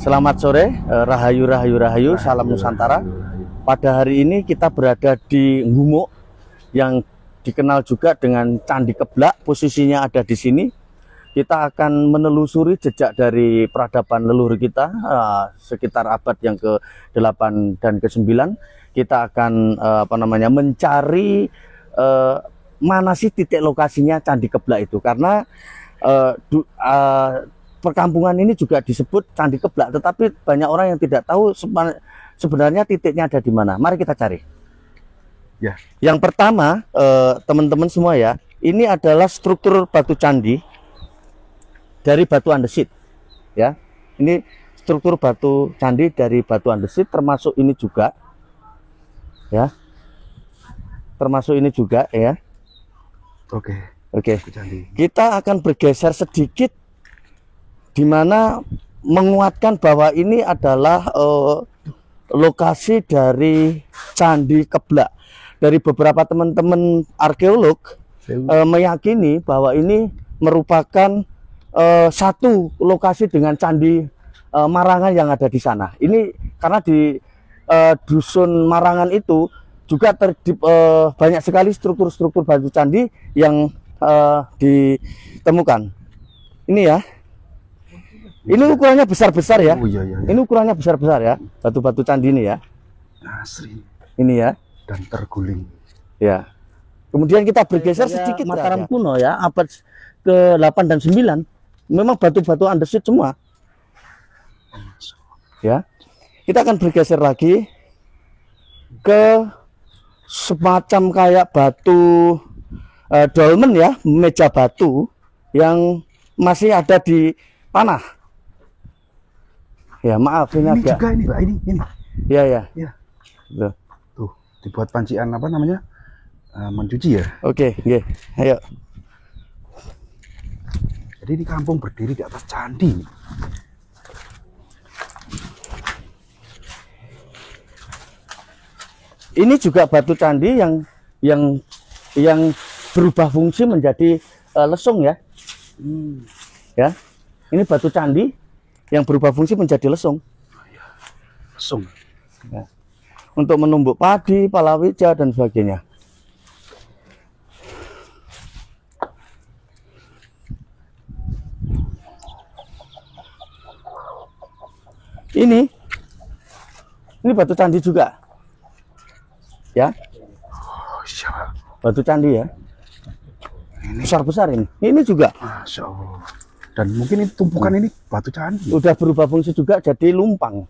Selamat sore, Rahayu, Rahayu, Rahayu, salam Nusantara. Pada hari ini kita berada di Ngumuk yang dikenal juga dengan Candi Keblak. Posisinya ada di sini. Kita akan menelusuri jejak dari peradaban leluhur kita sekitar abad yang ke-8 dan ke-9. Kita akan mencari mana sih titik lokasinya Candi Keblak itu, karena perkampungan ini juga disebut Candi Keblak, tetapi banyak orang yang tidak tahu sebenarnya titiknya ada di mana. Mari kita cari. Ya. Yang pertama, teman-teman semua ya, ini adalah struktur batu candi dari batu andesit. Ya, ini struktur batu candi dari batu andesit, termasuk ini juga. Ya, termasuk ini juga ya. Oke. Kita akan bergeser sedikit, di mana menguatkan bahwa ini adalah lokasi dari Candi Keblak. Dari beberapa teman-teman arkeolog meyakini bahwa ini merupakan satu lokasi dengan Candi Marangan yang ada di sana. Ini karena di dusun Marangan itu juga banyak sekali struktur-struktur batu candi yang ditemukan. Ini ya. Ini ukurannya besar-besar ya. Ini ukurannya besar-besar ya. Batu-batu candi ini ya. Asli. Ini ya. Dan terguling. Ya. Kemudian kita bergeser sedikit Mataram kuno ya, abad ke-8 dan 9. Memang batu-batu andesit semua. Ya. Kita akan bergeser lagi ke semacam kayak batu dolmen ya, meja batu yang masih ada di tanah. Ya maaf ini agak juga ini Pak, ini. Ya. Tuh, dibuat pancian apa namanya? Mencuci ya. Oke. Ayo. Jadi ini kampung berdiri di atas candi. Ini juga batu candi yang berubah fungsi menjadi lesung ya. Ya. Ini batu candi yang berubah fungsi menjadi lesung. Lesung. Ya. Untuk menumbuk padi, palawija dan sebagainya. Ini batu candi juga. Ya. Oh, iya. Batu candi ya. Besar-besar ini. Ini juga. Masya Allah. Dan mungkin ini tumpukan ini batu candi. Udah berubah fungsi juga jadi lumpang.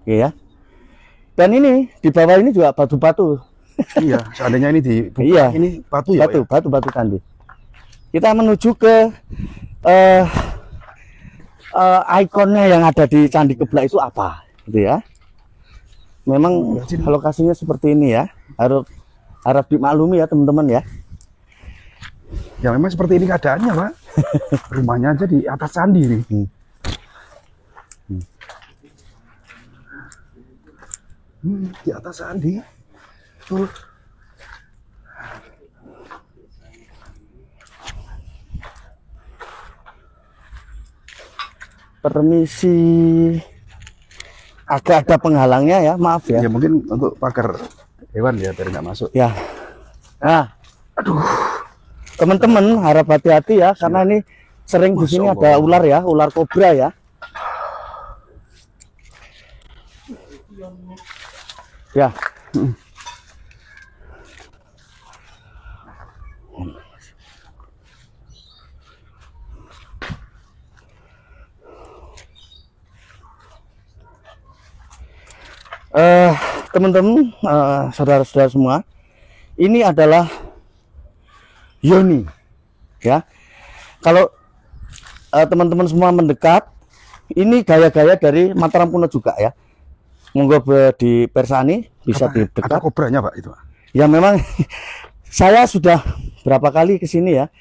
Iya. Dan ini di bawah ini juga batu-batu. Iya, seandainya ini dibuka, iya. Ini batu ya. Batu candi. Kita menuju ke ikonnya yang ada di Candi Keblak itu apa, gitu ya. Memang lokasinya seperti ini ya. Harap dimaklumi ya teman-teman ya. Ya memang seperti ini keadaannya Pak. Rumahnya aja di atas candi ini. Di atas candi. Tuh. Permisi. Agak ada penghalangnya ya, maaf ya. Ya mungkin untuk pagar hewan ya biar nggak masuk. Ya. Nah, aduh. Teman-teman harap hati-hati ya, karena ini sering di sini ada ular ya, ular kobra ya. Ya. Teman-teman, saudara-saudara semua, ini adalah yoni ya. Kalau teman-teman semua mendekat, ini gaya-gaya dari Mataram kuno juga ya. Monggo di Persani bisa didekat. Ada kobranya Pak itu. Ya memang saya sudah berapa kali ke sini ya.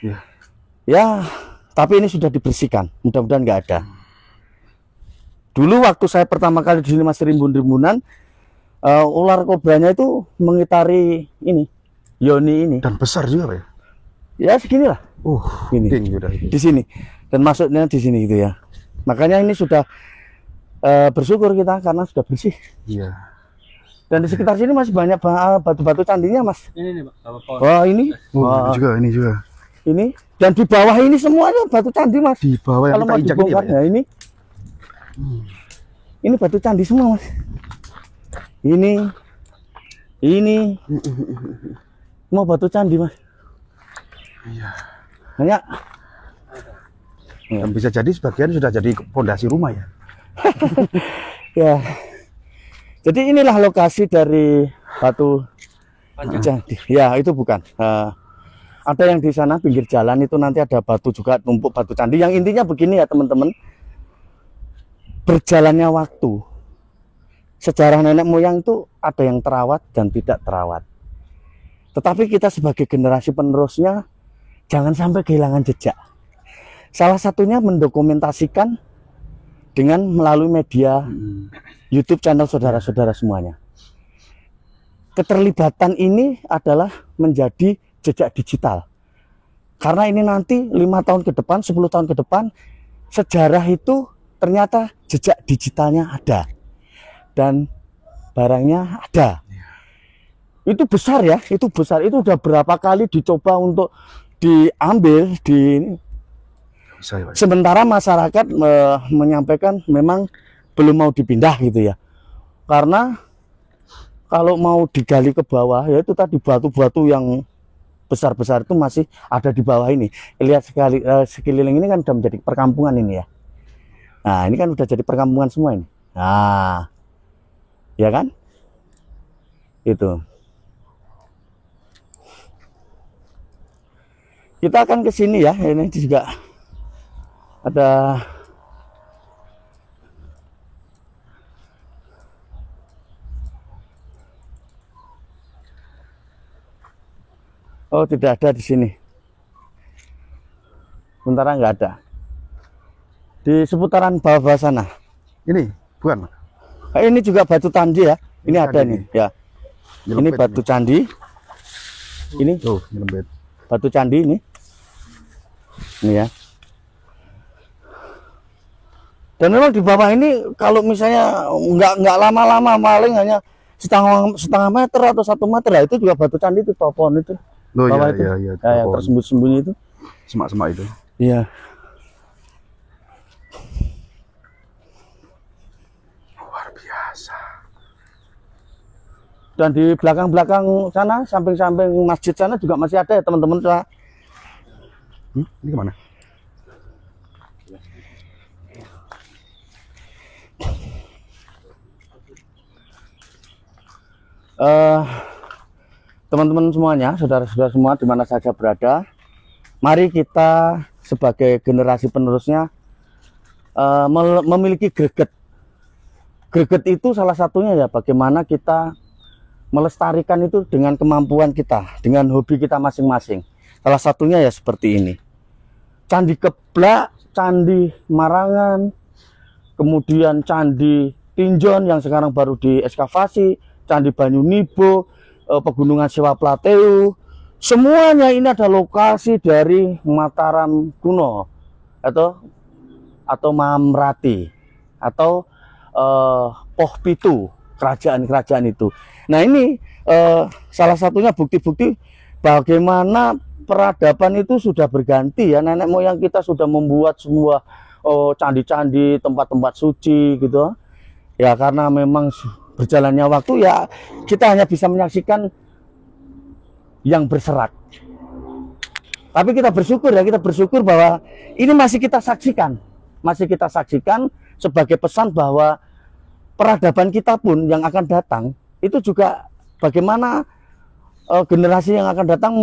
Ya, tapi ini sudah dibersihkan. Mudah-mudahan nggak ada. Dulu waktu saya pertama kali di sini masih rimbun-rimbunan, ular kobranya itu mengitari ini, yoni ini. Dan besar juga Pak ya. Ya segini lah. Gini. Tinggi udah. Di sini. Dan masuknya di sini gitu ya. Makanya ini sudah bersyukur kita karena sudah bersih. Iya. Dan di sekitar sini masih banyak batu-batu candinya, Mas. Ini nih, Pak. Wah, ini. Oh, Wah, ini juga. ini. Dan di bawah ini semuanya batu candi, Mas. Di bawah yang Kalau kita mau injak ini, dibongkar, Pak, ya? nah ini. Ini batu candi semua, Mas. Ini. Mau batu candi, Mas. Iya. Banyak. Dan bisa jadi sebagian sudah jadi fondasi rumah ya. Ya. Jadi inilah lokasi dari batu candi. Ya, itu bukan. Ada yang di sana pinggir jalan itu nanti ada batu juga, tumpuk batu candi. Yang intinya begini ya teman-teman. Berjalannya waktu. Sejarah nenek moyang itu ada yang terawat dan tidak terawat. Tetapi kita sebagai generasi penerusnya jangan sampai kehilangan jejak. Salah satunya mendokumentasikan dengan melalui media YouTube channel saudara-saudara semuanya. Keterlibatan ini adalah menjadi jejak digital. Karena ini nanti 5 tahun ke depan, 10 tahun ke depan, sejarah itu ternyata jejak digitalnya ada. Dan barangnya ada. Itu besar ya, itu besar. Itu udah berapa kali dicoba untuk diambil di Bisa ya, Pak. sementara masyarakat menyampaikan memang belum mau dipindah gitu ya. Karena kalau mau digali ke bawah ya itu tadi batu-batu yang besar-besar itu masih ada di bawah ini. Lihat sekali sekeliling ini kan sudah menjadi perkampungan ini ya. Nah, ini kan udah jadi perkampungan semua ini. Nah, ya kan? Itu. Kita akan ke sini ya. Ini juga ada oh, tidak ada di sini. Sementara nggak ada. Di seputaran bawah-bawah sana. Ini bukan. Ini juga batu candi ya. Ini Candi ada nih, ya. Ini Nyelempet batu candi. Ini Tuh, nyelempet. batu candi ini. Ini ya. Dan memang di bawah ini kalau misalnya nggak lama-lama maling hanya setengah meter atau 1 meter, lah itu juga batu candi itu pohon itu. Loh, Bawah iya, itu. iya, iya. Ya, yang tersembunyi-sembunyi itu. Semak-semak itu. Iya. Luar biasa. Dan di belakang-belakang sana, samping-samping masjid sana juga masih ada ya teman-teman. Ini kemana? Teman-teman semuanya, saudara-saudara semua di mana saja berada, mari kita sebagai generasi penerusnya memiliki greget. Greget itu salah satunya ya bagaimana kita melestarikan itu dengan kemampuan kita, dengan hobi kita masing-masing. Salah satunya ya seperti ini. Candi Keblak, Candi Marangan, kemudian Candi Tinjon yang sekarang baru diekskavasi, Candi Banyunibo, Pegunungan Sewa Plateu, semuanya ini ada lokasi dari Mataram kuno atau Mamrati atau Poh Pitu, kerajaan-kerajaan itu. Nah ini salah satunya bukti-bukti bagaimana peradaban itu sudah berganti ya. Nenek moyang kita sudah membuat semua candi-candi, tempat-tempat suci gitu. Ya karena memang berjalannya waktu ya kita hanya bisa menyaksikan yang berserak. Tapi kita bersyukur ya, kita bersyukur bahwa ini masih kita saksikan. Masih kita saksikan sebagai pesan bahwa peradaban kita pun yang akan datang itu juga bagaimana generasi yang akan datang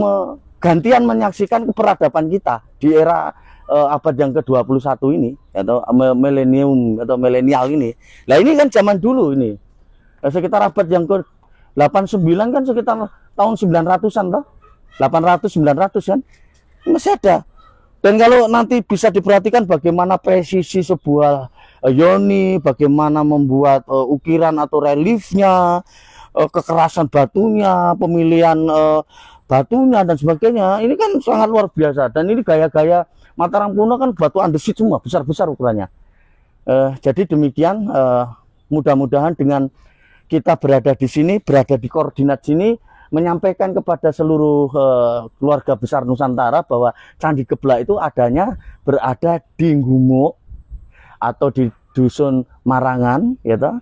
gantian menyaksikan peradaban kita di era abad yang ke-21 ini atau milenium atau milenial ini. Nah ini kan zaman dulu ini. Sekitar abad yang ke-89 kan sekitar tahun 900-an toh. 800 900 kan masih ada. Dan kalau nanti bisa diperhatikan bagaimana presisi sebuah yoni, bagaimana membuat ukiran atau reliefnya, kekerasan batunya, pemilihan batunya dan sebagainya, ini kan sangat luar biasa. Dan ini gaya-gaya Mataram kuno kan batu andesit semua, besar-besar ukurannya. Jadi demikian, mudah-mudahan dengan kita berada di sini, berada di koordinat sini, menyampaikan kepada seluruh keluarga besar Nusantara bahwa Candi Geblak itu adanya berada di Ngumuk atau di Dusun Marangan, ya toh.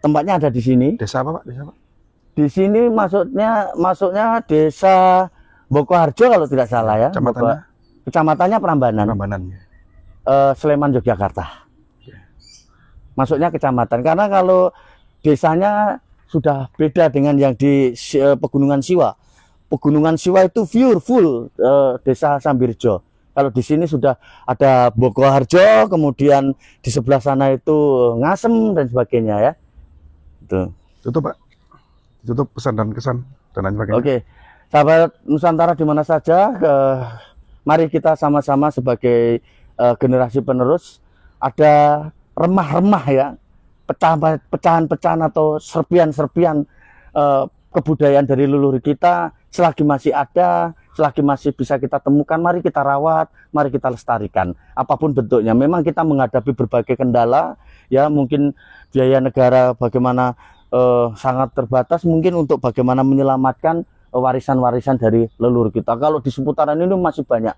Tempatnya ada di sini. Desa apa Pak? Desa apa? Di sini masuknya Desa Bokoharjo kalau tidak salah ya. Kecamatannya Prambanan. Prambanan. Sleman, Yogyakarta. Masuknya kecamatan, karena kalau desanya sudah beda dengan yang di Pegunungan Siwa. Pegunungan Siwa itu full Desa Sambirjo. Kalau di sini sudah ada Bokoharjo, kemudian di sebelah sana itu Ngasem dan sebagainya ya. Tutup Pak. Tutup pesan dan kesan dan lain sebagainya. Oke, sahabat Nusantara di mana saja, mari kita sama-sama sebagai generasi penerus, ada remah-remah ya, pecahan-pecahan atau serpian-serpian kebudayaan dari leluhur kita, selagi masih ada, selagi masih bisa kita temukan, mari kita rawat, mari kita lestarikan, apapun bentuknya. Memang kita menghadapi berbagai kendala, ya mungkin biaya negara bagaimana sangat terbatas, mungkin untuk bagaimana menyelamatkan warisan-warisan dari leluhur kita. Kalau di seputaran ini masih banyak,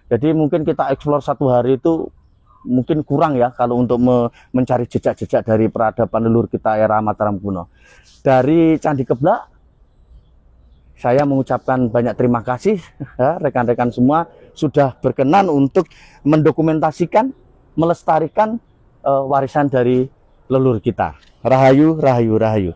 jadi mungkin kita eksplor satu hari itu mungkin kurang ya, kalau untuk mencari jejak-jejak dari peradaban leluhur kita era Mataram kuno. Dari Candi Geblak, saya mengucapkan banyak terima kasih ya, rekan-rekan semua sudah berkenan untuk mendokumentasikan, melestarikan warisan dari leluhur kita. Rahayu, rahayu, rahayu.